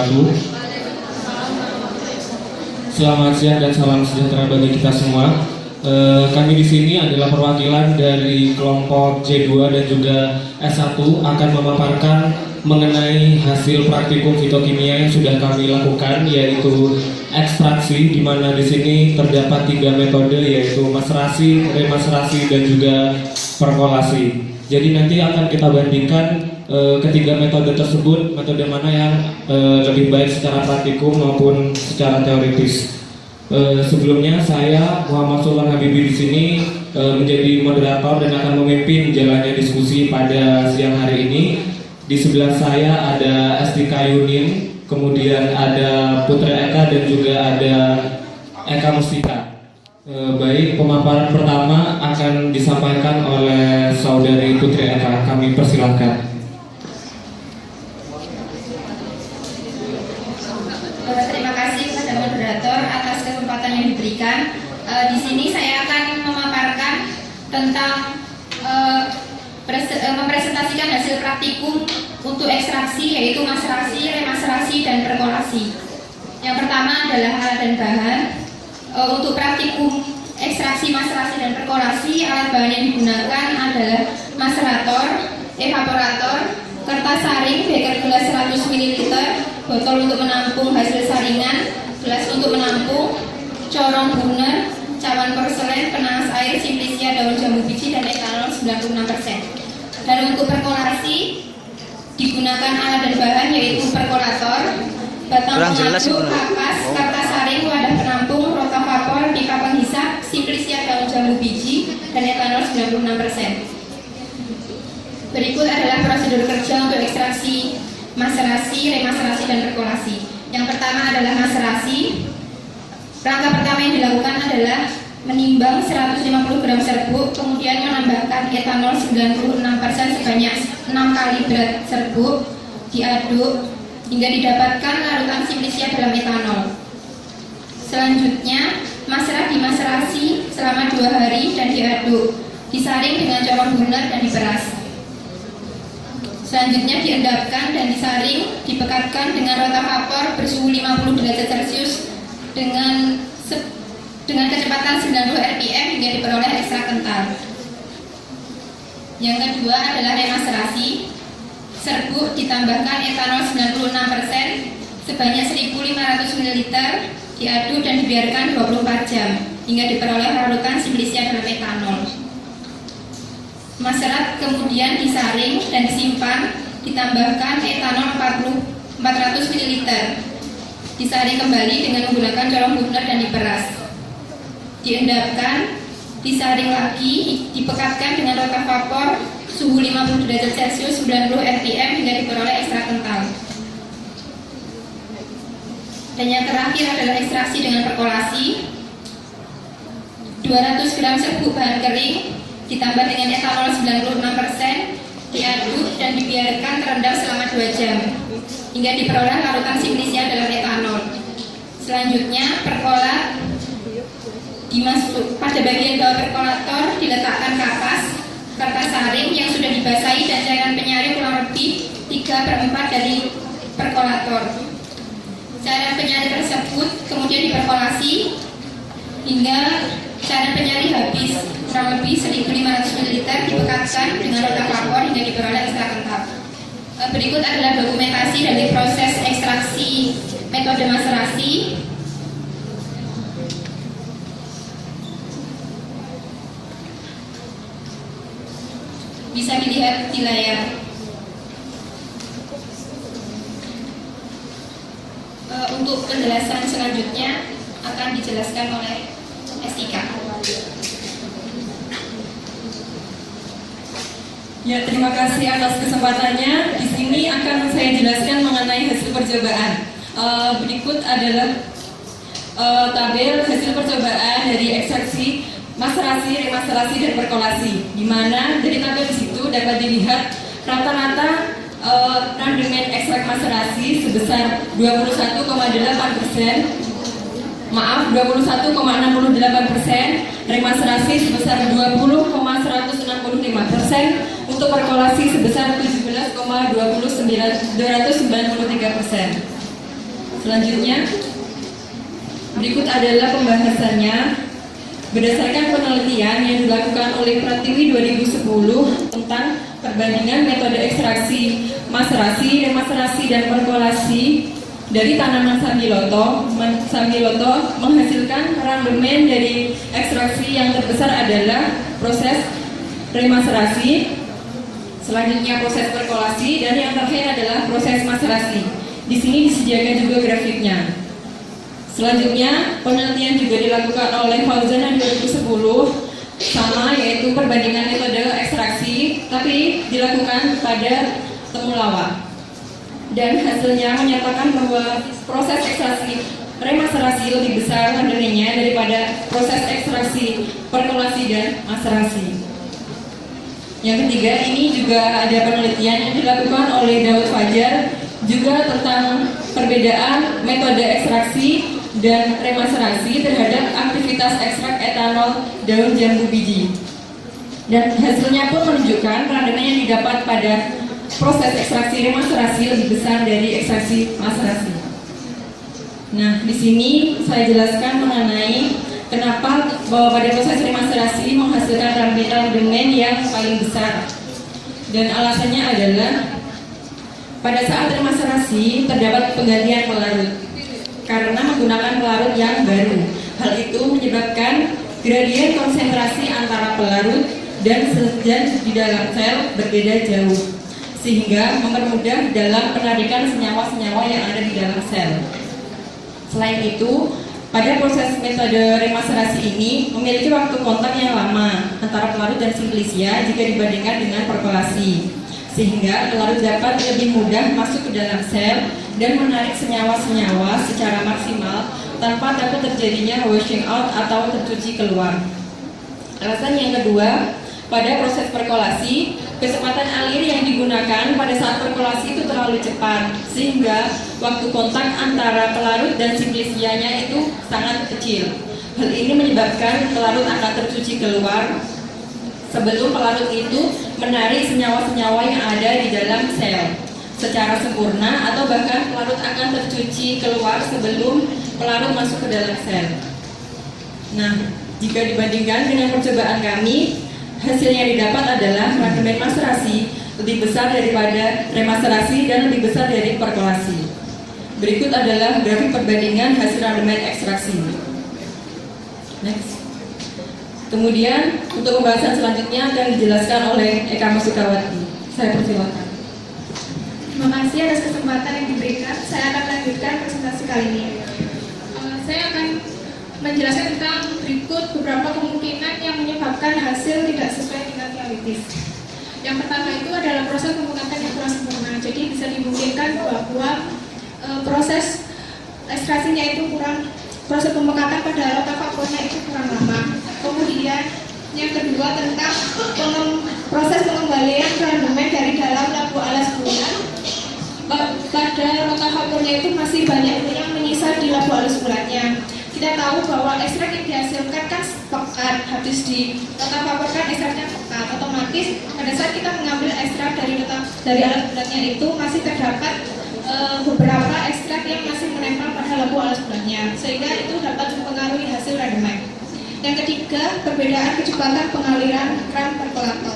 wabarakatuh. Selamat siang dan salam sejahtera bagi kita semua. Kami di sini adalah perwakilan dari kelompok C2 dan juga S1 akan memaparkan mengenai hasil praktikum fitokimia yang sudah kami lakukan, yaitu ekstraksi, di mana di sini terdapat 3 metode, yaitu maserasi, remaserasi, dan juga perkolasi. Jadi nanti akan kita bandingkan ketiga metode tersebut, metode mana yang lebih baik secara praktikum maupun secara teoritis. Sebelumnya saya Muhammad Sultan Habibi di sini menjadi moderator dan akan memimpin jalannya diskusi pada siang hari ini. Di sebelah saya ada Estika Yunin, kemudian ada Putra Eka dan juga ada Eka Mustika. Baik, pemaparan pertama akan disampaikan oleh saudari Putri Eka. Kami persilahkan. Terima kasih kepada moderator atas kesempatan yang diberikan. Di sini saya akan memaparkan tentang mempresentasikan hasil praktikum untuk ekstraksi, yaitu maserasi, remaserasi, dan perkolasi. Yang pertama adalah alat dan bahan. Untuk praktikum ekstraksi, maserasi, dan perkolasi, alat bahan yang digunakan adalah maserator, evaporator, kertas saring, beker gelas 100 ml, botol untuk menampung hasil saringan, gelas untuk menampung, corong burner, cawan porselen, penaas air, simplisia, daun jambu biji, dan etanol 96%. Dan untuk perkolasi digunakan alat dan bahan, yaitu perkolator, batang pengaduk, kapas, kertas saring, wadah penampung, rotavapor, pipa penghisap, simplisia, daun jambu biji, dan etanol 96%. Berikut adalah prosedur kerja untuk ekstraksi, maserasi, remaserasi, dan perkolasi. Yang pertama adalah maserasi. Langkah pertama yang dilakukan adalah menimbang 150 gram serbuk, kemudian menambahkan etanol 96% sebanyak 6 kali berat serbuk, diaduk hingga didapatkan larutan simplisia dalam etanol. Selanjutnya, maserat dimaserasi selama 2 hari dan diaduk, disaring dengan corong burner dan diperas. Selanjutnya diendapkan dan disaring, dipekatkan dengan rotavapor bersuhu 50 derajat Celcius dengan kecepatan 90 rpm hingga diperoleh ekstrak kental. Yang kedua adalah remaserasi. Serbuk ditambahkan etanol 96% sebanyak 1500 ml, diaduk dan dibiarkan 24 jam hingga diperoleh larutan simplisia dalam etanol. Maserat kemudian disaring dan disimpan, ditambahkan etanol 400 ml, disaring kembali dengan menggunakan corong burner dan diperas. Diendapkan, disaring lagi, dipekatkan dengan rotavapor suhu 50 derajat Celcius 90 rpm hingga diperoleh ekstrak kental. Dan yang terakhir adalah ekstraksi dengan perkolasi. 200 gram serbuk bahan kering ditambah dengan etanol 96%, diaduk dan dibiarkan terendam selama 2 jam hingga diperoleh larutan simplisia dalam etanol. Selanjutnya, perkolat. Pada bagian bawah perkolator diletakkan kapas, kertas saring yang sudah dibasahi dan cairan penyaring kurang lebih 3/4 dari perkolator. Cairan penyaring tersebut kemudian diperkolasi hingga cairan penyaring habis, kurang lebih 1500 ml, dipekatkan dengan rotavapor hingga diperoleh ekstrak kental. Berikut adalah dokumentasi dari proses ekstraksi metode maserasi. Bisa dilihat di layar. Untuk penjelasan selanjutnya akan dijelaskan oleh Estika. Ya, terima kasih atas kesempatannya. Di sini akan saya jelaskan mengenai hasil percobaan. Berikut adalah tabel hasil percobaan dari ekstraksi, maserasi, remaserasi, dan perkolasi. Di mana dari tabel di situ dapat dilihat rata-rata rendemen ekstrak maserasi sebesar 21,8%. 21,68%, remaserasi sebesar 20,165%, untuk perkolasi sebesar 17,293%. Selanjutnya, berikut adalah pembahasannya. Berdasarkan penelitian yang dilakukan oleh Pratiwi 2010 tentang perbandingan metode ekstraksi, maserasi, remaserasi, dan perkolasi dari tanaman sambiloto menghasilkan randemen dari ekstraksi yang terbesar adalah proses remaserasi, selanjutnya proses perkolasi, dan yang terakhir adalah proses maserasi. Di sini disediakan juga grafiknya. Selanjutnya, penelitian juga dilakukan oleh Fauzana 2010 sama, yaitu perbandingan metode ekstraksi, tapi dilakukan pada temulawak. Dan hasilnya menyatakan bahwa proses ekstraksi remaserasi lebih besar randemennya daripada proses ekstraksi, perkolasi, dan maserasi. Yang ketiga, ini juga ada penelitian yang dilakukan oleh Daud Fajar juga tentang perbedaan metode ekstraksi dan remaserasi terhadap aktivitas ekstrak etanol daun jambu biji. Dan hasilnya pun menunjukkan randemen yang didapat pada proses ekstraksi remaserasi lebih besar dari ekstraksi maserasi. Nah, di sini saya jelaskan mengenai kenapa bahwa pada proses remaserasi menghasilkan randemen yang paling besar. Dan alasannya adalah pada saat remaserasi terdapat penggantian pelarut karena menggunakan pelarut yang baru. Hal itu menyebabkan gradien konsentrasi antara pelarut dan di dalam sel berbeda jauh, sehingga mempermudah dalam penarikan senyawa-senyawa yang ada di dalam sel. Selain itu, pada proses metode remaserasi ini memiliki waktu kontak yang lama antara pelarut dan simplicia jika dibandingkan dengan perkolasi, sehingga pelarut dapat lebih mudah masuk ke dalam sel dan menarik senyawa-senyawa secara maksimal tanpa takut terjadinya washing out atau tercuci keluar. Alasan yang kedua, pada proses perkolasi, kecepatan alir yang digunakan pada saat perkolasi itu terlalu cepat, sehingga waktu kontak antara pelarut dan simplicianya itu sangat kecil. Hal ini menyebabkan pelarut akan tercuci keluar sebelum pelarut itu menarik senyawa-senyawa yang ada di dalam sel secara sempurna, atau bahkan pelarut akan tercuci keluar sebelum pelarut masuk ke dalam sel. Nah, jika dibandingkan dengan percobaan kami, hasil yang didapat adalah randemen maserasi lebih besar daripada remaserasi dan lebih besar dari perkolasi. Berikut adalah grafik perbandingan hasil randemen ekstraksi. Next. Kemudian untuk pembahasan selanjutnya akan dijelaskan oleh Eka Masukawati. Saya persilakan. Terima kasih atas kesempatan yang diberikan. Saya akan lanjutkan presentasi kali ini. Saya akan menjelaskan tentang berikut beberapa kemungkinan yang menyebabkan hasil tidak sesuai dengan teoritis. Yang pertama itu adalah proses pemekatan yang kurang sempurna. Jadi bisa dimungkinkan bahwa proses ekstraksinya itu kurang, proses pemekatan pada rotavapornya itu kurang lama. Kemudian yang kedua tentang proses pengembalian randemen dari dalam labu alas bulan. Pada rotavapornya itu masih banyak yang menyisa di labu alas bulannya. Kita tahu bahwa ekstrak yang dihasilkan kan pekat, habis di rotavaporkan ekstraknya pekat, otomatis pada saat kita mengambil ekstrak dari alas bulannya itu masih terdapat beberapa ekstrak yang masih menempel pada labu alas bulannya, sehingga itu dapat mempengaruhi hasil randemen. Yang ketiga, perbedaan kecepatan pengaliran rem perkolator.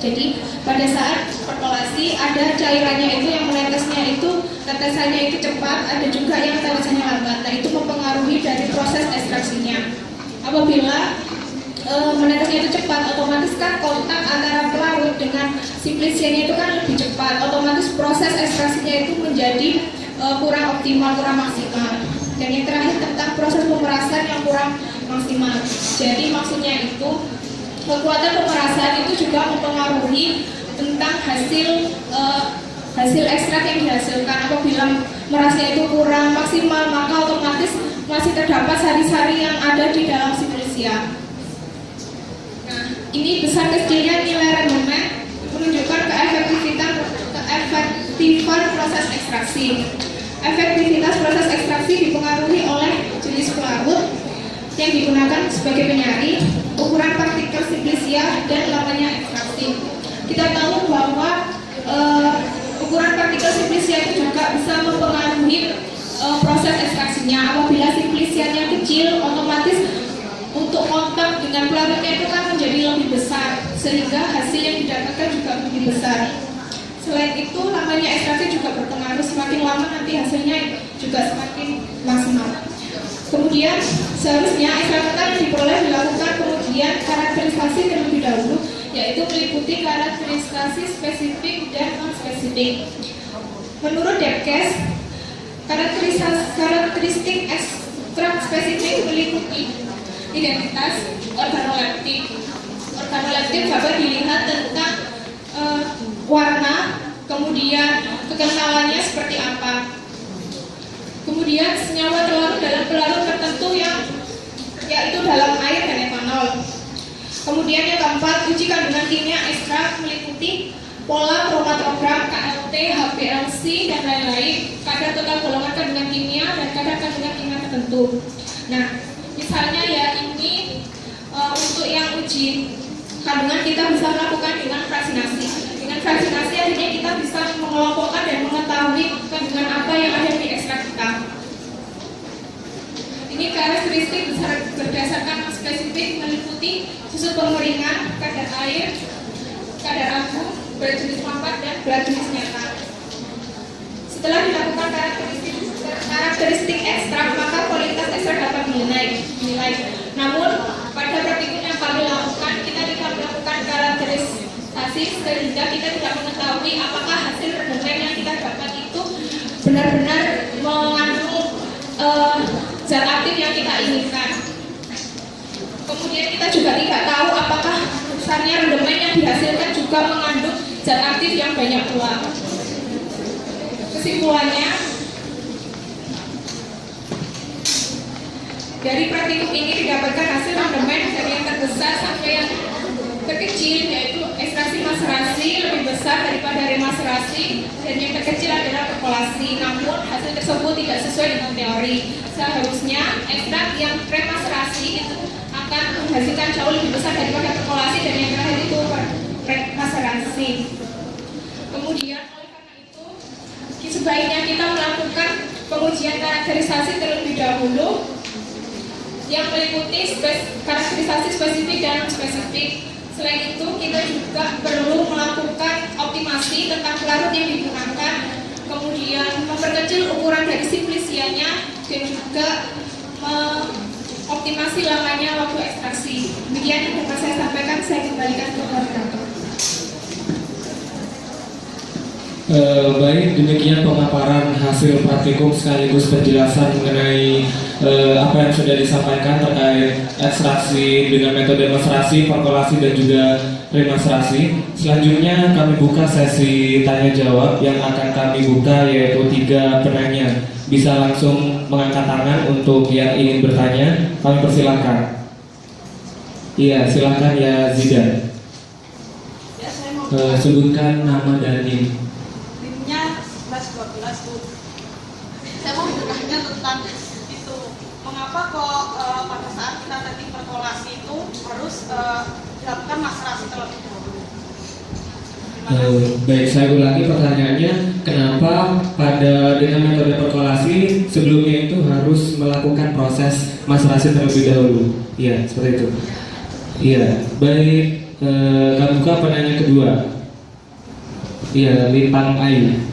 Jadi pada saat perkolasi ada cairannya itu yang menetesnya itu tetesannya itu cepat, ada juga yang tetesannya lambat. Nah, itu mempengaruhi dari proses ekstraksinya. Apabila menetesnya itu cepat, otomatis kan kontak antara pelarut dengan simplicianya itu kan lebih cepat, otomatis proses ekstraksinya itu menjadi kurang optimal, kurang maksimal. Dan yang terakhir tentang proses pemerasan yang kurang maksimal. Jadi maksudnya itu kekuatan pemerasan itu juga mempengaruhi tentang hasil ekstrak yang dihasilkan. Apabila merasnya itu kurang maksimal, maka otomatis masih terdapat sari-sari yang ada di dalam simplicia. Nah, ini besar kecilnya nilai randemen menunjukkan keefektifan proses ekstraksi. Efektivitas proses ekstraksi dipengaruhi oleh jenis pelarut yang digunakan sebagai penyari, ukuran partikel simplicia, dan lamanya ekstraksi. Kita tahu bahwa ukuran partikel simplicia itu juga bisa mempengaruhi proses ekstraksinya. Apabila simplisiannya kecil, otomatis untuk kontak dengan pelarutnya itu kan menjadi lebih besar, sehingga hasil yang didapatkan juga lebih besar. Selain itu, lamanya ekstraksi juga berpengaruh. Semakin lama nanti hasilnya juga semakin maksimal. Kemudian seharusnya ekstraktor yang diperoleh dilakukan kemudian karakterisasi terlebih dahulu, yaitu meliputi karakterisasi spesifik dan non-spesifik. Menurut Debkes, karakteristik ekstrak spesifik meliputi identitas organoleptik. Organoleptik dapat dilihat tentang warna, kemudian kekentalannya seperti apa. Kemudian senyawa terlarut dalam pelarut tertentu yaitu dalam air dan etanol. Kemudian yang keempat, uji kandungan kimia ekstrak meliputi pola kromatogram, KLT, HPLC, dan lain-lain, kadar total golongan kandungan kimia dan kadar kandungan kimia tertentu. Nah, misalnya ya ini untuk yang uji kandungan kita bisa melakukan dengan fraksinasi. Dengan fraksinasi akhirnya kita bisa mengelompokkan dan mengetahui kandungan apa yang ada di ekstrak kita. Ini karakteristik berdasarkan spesifik meliputi susu pengeringan, kadar air, kadar abu, berat jenis mampat, dan berat jenis nyata. Setelah dilakukan karakteristik ekstrak, maka kualitas ekstrak dapat dinilai. Namun pada praktikum yang kami lakukan, kita tidak melakukan karakterisasi sehingga kita tidak mengetahui apakah hasil rendemen yang kita dapat itu benar-benar mengandung zat aktif yang kita inginkan. Kemudian kita juga tidak tahu apakah misalnya rendemen yang dihasilkan juga mengandung zat aktif yang banyak pula. Kesimpulannya, dari praktikum ini didapatkan hasil rendemen dari yang terbesar sampai yang terkecil, yaitu ekstraksi maserasi lebih besar daripada remaserasi, dan yang terkecil adalah perkolasi. Namun hasil tersebut tidak sesuai dengan teori. Seharusnya ekstrak yang remaserasi itu akan menghasilkan jauh lebih besar daripada perkolasi, dan yang terakhir itu remaserasi. Kemudian oleh karena itu sebaiknya kita melakukan pengujian karakterisasi terlebih dahulu yang meliputi karakterisasi spesifik dan non-spesifik. Selain itu, kita juga perlu melakukan optimasi tentang pelarut yang digunakan, kemudian memperkecil ukuran dari simplisiannya, dan juga mengoptimasi lamanya waktu ekstraksi. Demikian yang dapat saya sampaikan, saya kembalikan ke koordinator. Baik, demikian pemaparan hasil praktikum sekaligus penjelasan mengenai apa yang sudah disampaikan terkait ekstraksi dengan metode maserasi, perkolasi, dan juga remaserasi. Selanjutnya kami buka sesi tanya jawab yang akan kami buka, yaitu 3 penanya. Bisa langsung mengangkat tangan untuk yang ingin bertanya. Kami persilahkan. Iya, silakan ya Zidan. Sebutkan nama dan NIM. NIM-nya 1112 Bu. Saya mau bertanya tentang itu. Mengapa kok pada saat kita teknik perkolasi itu harus dilakukan maserasi terlebih dahulu? Baik, saya ulangi pertanyaannya. Kenapa dengan metode perkolasi sebelumnya itu harus melakukan proses maserasi terlebih dahulu? Iya, seperti itu. Iya, baik. Kami buka penanya kedua. Iya, Lintang Ayu.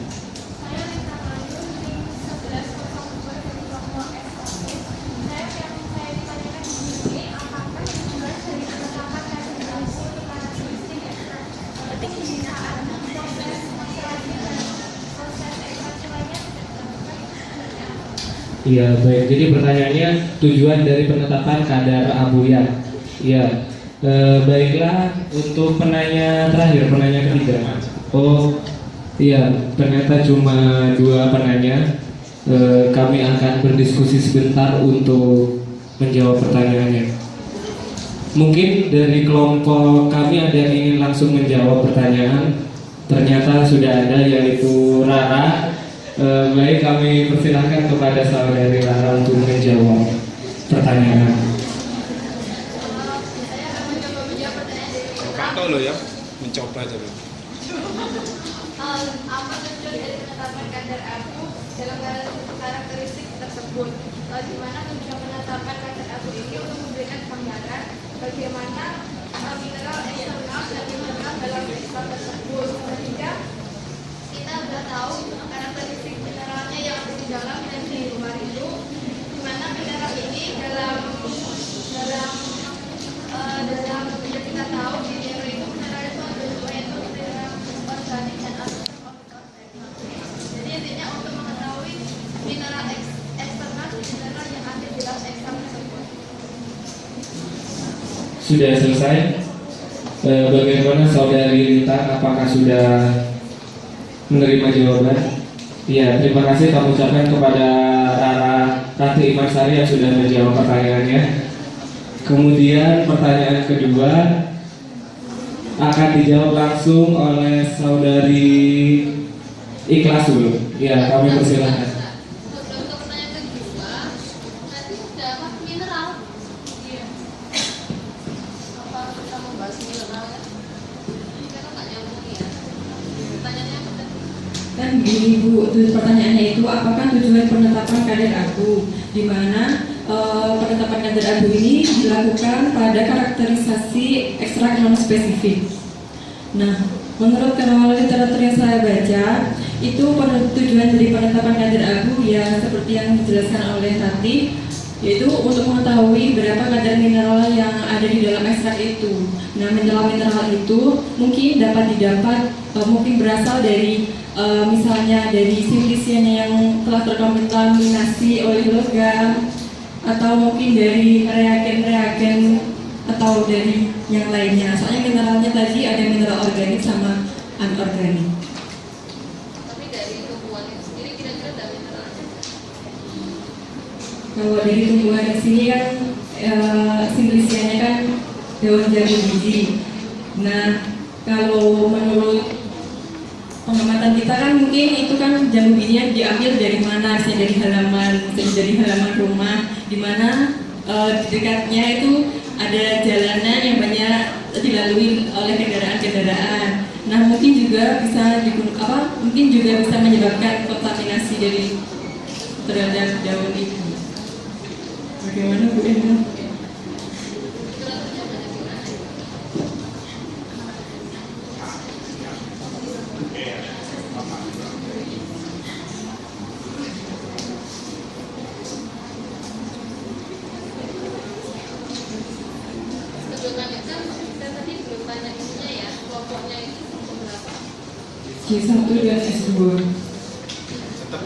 Iya, baik. Jadi pertanyaannya, tujuan dari penetapan kadar abuyan. Iya. Baiklah, untuk penanya terakhir, penanya ketiga. Oh, iya, ternyata cuma 2 penanya. Kami akan berdiskusi sebentar untuk menjawab pertanyaannya. Mungkin dari kelompok kami ada yang ingin langsung menjawab pertanyaan. Ternyata sudah ada, yaitu Rara. Baik, kami persilahkan kepada saudari Rara untuk menjawab pertanyaan. Lo ya, mencoba aja lo. Apa tujuan dari penetapan kadar abu dalam karakteristik tersebut. Di mana tujuan menetapkan kadar abu ini untuk memberikan gambaran bagaimana mineral eksternal dan mineral dalam eksternal tersebut. Sehingga kita sudah tahu karakteristik mineralnya yang ada di dalam dan di luar itu, di mana mineral ini dalam kita tahu di mineral itu ada dua, yaitu mineral organik dan anorganik. Jadi intinya untuk mengetahui mineral eksternal dan mineral yang ada di dalam eksternal tersebut. Sudah selesai. Bagaimana saudari Lita, apakah sudah menerima jawaban? Iya, terima kasih kami ucapkan kepada Rati Imansari yang sudah menjawab pertanyaannya. Kemudian pertanyaan kedua akan dijawab langsung oleh saudari Ikhlasul. Ya, kami persilahkan. Untuk pertanyaan kedua, tadi sudah apa? Mineral. Iya. Apa kita membahas mineral ya? Kita nggak nyambung ya. Pertanyaannya apa tadi? Kan gini Bu, pertanyaannya itu apakah tujuan penetapan kadar abu, di mana penetapan kadar abu ini dilakukan pada karakterisasi ekstrak non spesifik. Nah, menurut kalau literatur yang saya baca, itu tujuan dari penetapan kadar abu ya seperti yang dijelaskan oleh Tati, yaitu untuk mengetahui berapa kadar mineral yang ada di dalam ekstrak itu. Nah, mineral itu mungkin dapat didapat mungkin berasal dari misalnya dari simplisiannya yang telah terkontaminasi oleh logam, atau mungkin dari reagen-reagen atau dari yang lainnya. Soalnya mineralnya tadi ada mineral organik sama anorganik. Tapi dari tumbuhan itu sendiri kira-kira ada mineralnya? Kalau dari tumbuhan di sini kan simplisiannya kan daun jambu biji. Nah, kalau menurut pengamatan kita kan mungkin itu kan jambu bijinya diambil dari mana? Misalnya dari halaman rumah, di mana di dekatnya itu ada jalanan yang banyak dilalui oleh kendaraan-kendaraan. Nah, mungkin juga bisa mungkin juga bisa menyebabkan kontaminasi terhadap daun itu. Bagaimana Bu Endra? Sebelumnya kan kita tadi belum tanya ininya ya, kelompoknya itu berapa? Q1 dan S2. Tetap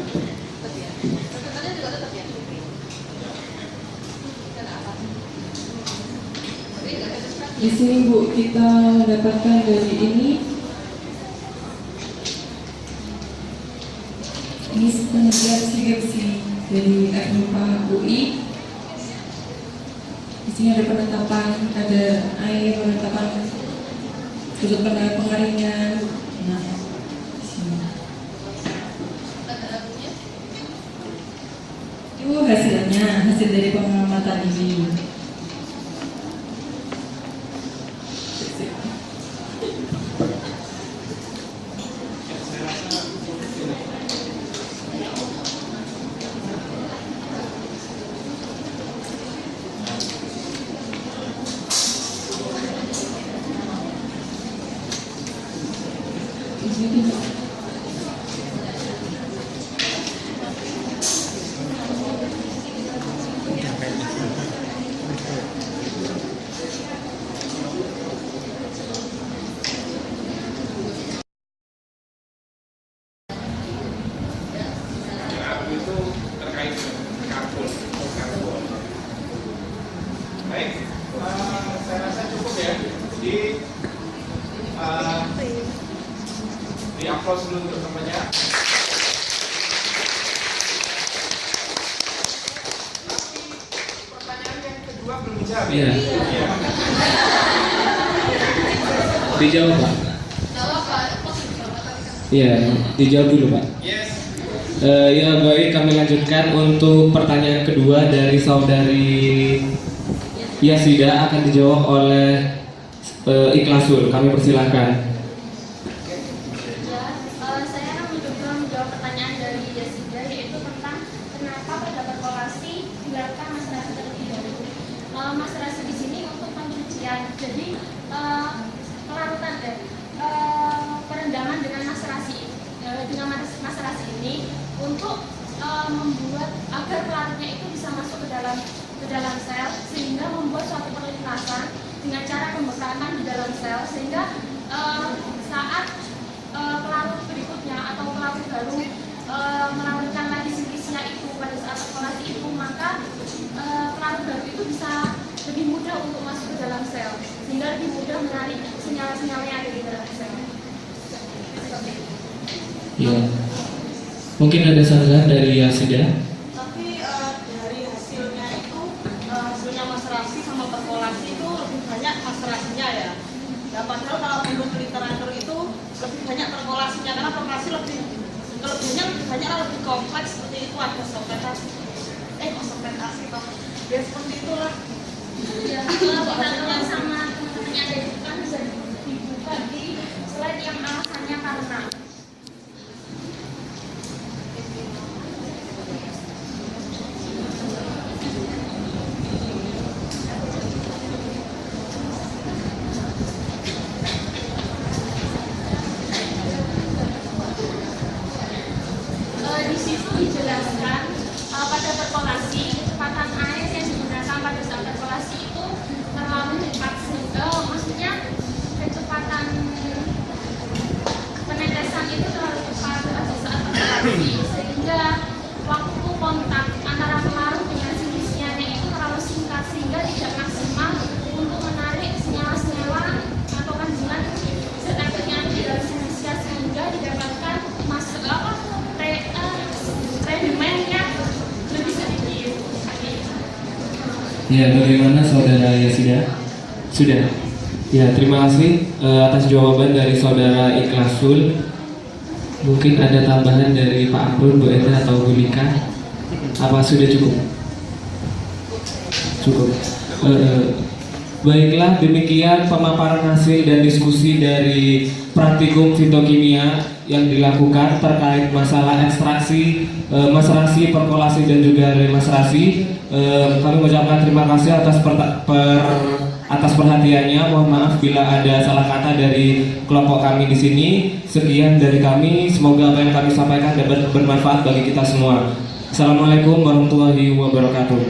ya? Tetepannya juga tetap ya? Dan apa? Tapi nggak ada sesuatu. Di sini Bu, kita mendapatkan dari ini penelitian skripsi dari FMIPA UI. Di sini ada penetapan, ada air, penetapan sudut pengeringan. Nah, di sini. Itu hasilnya, hasil dari pengamatan ini. Itu terkait karbon. Baik, saya rasa cukup ya. Jadi di applause dulu untuk temannya. Pertanyaan yang kedua belum dijawab. Iya. Iya. Dijawab Pak. Jawab Pak. Iya, dijawab dulu Pak. Yes. Ya baik, kami lanjutkan untuk pertanyaan kedua dari saudari Yasida akan dijawab oleh Ikhlasul. Kami persilahkan. Ya, saya akan mencoba menjawab pertanyaan dari Yasida, yaitu lebih mudah untuk masuk ke dalam sel, sehingga lebih mudah menarik senyawa-senyawa yang ada di dalam sel. Ya. Mungkin ada saran dari Yasida. Tapi dari hasilnya itu hasilnya maserasi sama perkolasi itu lebih banyak maserasinya ya. Ya padahal kalau menurut literatur itu lebih banyak perkolasinya karena perkolasi kelebihannya lebih banyak, lebih kompleks seperti itu, ada sopetasi. Sopetasi toh. Ya seperti itulah. Ya, kalau kita sama teman-teman yang ada itu kan bisa dibuka di slide yang alasannya karena. Di situ dijelaskan pada perkolasi kecepatan air yang digunakan pada saat perkolasi itu terlalu cepat, maksudnya kecepatan penetesan itu terlalu cepat pada saat perkolasi, sehingga waktu kontak antara pelarut dengan sinisnya itu terlalu singkat sehingga tidak maksimal untuk menarik senyawa-senyawa atau kandungan zat aktif yang ada di dalam sinisnya, sehingga didapatkan rendemennya lebih sedikit. Ya, bagaimana saudara Yasida? Sudah. Ya, terima kasih atas jawaban dari saudara Ikhlasul. Mungkin ada tambahan dari Pak Amrun, Bu Eda atau Bu Lika? Apa sudah cukup? Cukup. Baiklah, demikian pemaparan hasil dan diskusi dari praktikum fitokimia yang dilakukan terkait masalah ekstraksi, maserasi, perkolasi dan juga remaserasi. Kami mengucapkan terima kasih atas perhatiannya. Mohon maaf bila ada salah kata dari kelompok kami di sini. Sekian dari kami. Semoga apa yang kami sampaikan dapat bermanfaat bagi kita semua. Assalamualaikum warahmatullahi wabarakatuh.